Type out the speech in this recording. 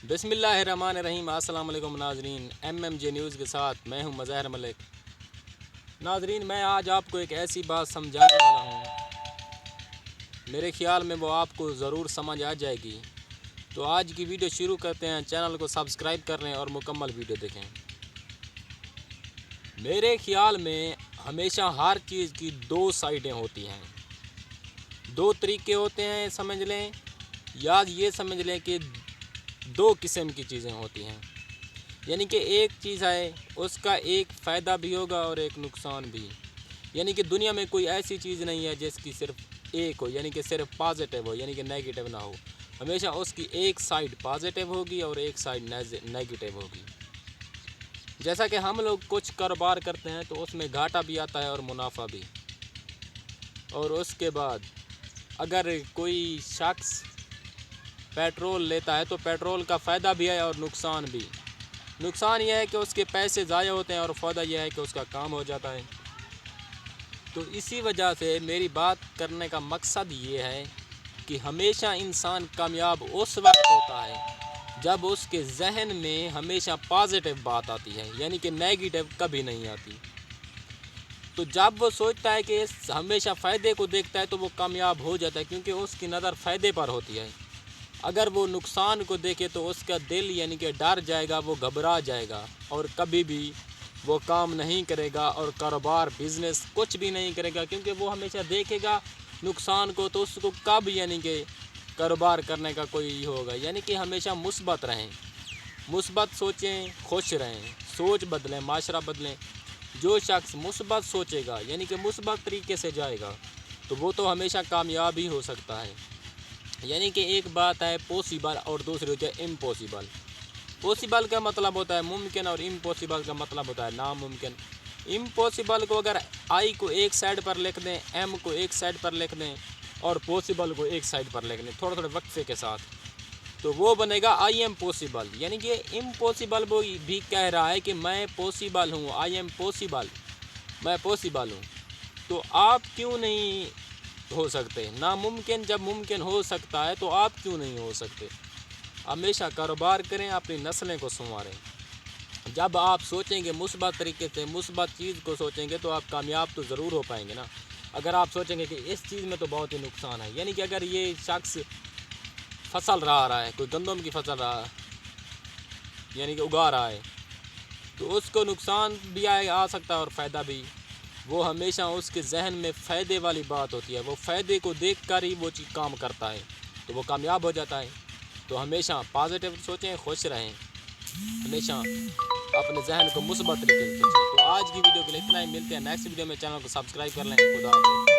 बिस्मिल्लाहिर्रहमानिर्रहीम। अस्सलाम वालेकुम नाजरीन, MMJ न्यूज़ के साथ मैं हूं मज़हर मलिक। नाजरीन, मैं आज आपको एक ऐसी बात समझाने वाला हूं, मेरे ख़्याल में वो आपको ज़रूर समझ आ जाएगी। तो आज की वीडियो शुरू करते हैं। चैनल को सब्सक्राइब कर लें और मुकम्मल वीडियो देखें। मेरे ख़्याल में हमेशा हर चीज़ की दो साइडें होती हैं, दो तरीके होते हैं समझ लें, या ये समझ लें कि दो किस्म की चीज़ें होती हैं। यानी कि एक चीज़ है उसका एक फ़ायदा भी होगा और एक नुकसान भी। यानी कि दुनिया में कोई ऐसी चीज़ नहीं है जिसकी सिर्फ एक हो, यानी कि सिर्फ पॉजिटिव हो, यानी कि नेगेटिव ना हो। हमेशा उसकी एक साइड पॉजिटिव होगी और एक साइड नेगेटिव होगी। जैसा कि हम लोग कुछ कारोबार करते हैं तो उसमें घाटा भी आता है और मुनाफा भी। और उसके बाद अगर कोई शख्स पेट्रोल लेता है तो पेट्रोल का फ़ायदा भी है और नुकसान भी। नुकसान यह है कि उसके पैसे ज़ाया होते हैं और फ़ायदा यह है कि उसका काम हो जाता है। तो इसी वजह से मेरी बात करने का मकसद ये है कि हमेशा इंसान कामयाब उस वक्त होता है जब उसके जहन में हमेशा पॉजिटिव बात आती है, यानी कि नेगेटिव कभी नहीं आती। तो जब वो सोचता है कि हमेशा फ़ायदे को देखता है तो वो कामयाब हो जाता है, क्योंकि उसकी नज़र फ़ायदे पर होती है। अगर वो नुकसान को देखे तो उसका दिल यानी कि डर जाएगा, वो घबरा जाएगा और कभी भी वो काम नहीं करेगा और कारोबार बिज़नेस कुछ भी नहीं करेगा, क्योंकि वो हमेशा देखेगा नुकसान को। तो उसको कब यानी कि कारोबार करने का कोई होगा। यानी कि हमेशा मुस्बत रहें, मुस्बत सोचें, खुश रहें, सोच बदलें, माशरा बदलें। जो शख्स मुस्बत सोचेगा यानी कि मुस्बत तरीके से जाएगा तो वो तो हमेशा कामयाब ही हो सकता है। यानी कि एक बात है पॉसिबल और दूसरी होती है इम्पॉसिबल। पॉसिबल का मतलब होता है मुमकिन और इम्पॉसिबल का मतलब होता है नामुमकिन। इम्पॉसिबल को अगर आई को एक साइड पर लिख दें, एम को एक साइड पर लिख दें और पॉसिबल को एक साइड पर लिख दें थोड़े थोड़े वक्फे के साथ, तो वो बनेगा आई एम पॉसिबल। यानी कि इम्पॉसिबल वो भी कह रहा है कि मैं पॉसिबल हूँ, आई एम पॉसिबल, मैं पॉसिबल हूँ। तो आप क्यों नहीं हो सकते? नामुमकिन जब मुमकिन हो सकता है तो आप क्यों नहीं हो सकते? हमेशा कारोबार करें, अपनी नस्लें को संवारें। जब आप सोचेंगे मुस्बत तरीके से, मुस्बत चीज़ को सोचेंगे तो आप कामयाब तो ज़रूर हो पाएंगे ना। अगर आप सोचेंगे कि इस चीज़ में तो बहुत ही नुकसान है, यानी कि अगर ये शख्स फसल रहा है, कोई गंदम की फसल रहा यानी कि उगा रहा है, तो उसको नुकसान भी आ सकता है और फ़ायदा भी। वो हमेशा उसके जहन में फ़ायदे वाली बात होती है, वो फ़ायदे को देखकर ही वो चीज़ काम करता है तो वो कामयाब हो जाता है। तो हमेशा पॉजिटिव सोचें, खुश रहें, हमेशा अपने जहन को मुस्बत तरीके से सोचें। तो आज की वीडियो के लिए इतना ही, मिलते हैं नेक्स्ट वीडियो में। चैनल को सब्सक्राइब कर लें। खुदा हाफ़िज़।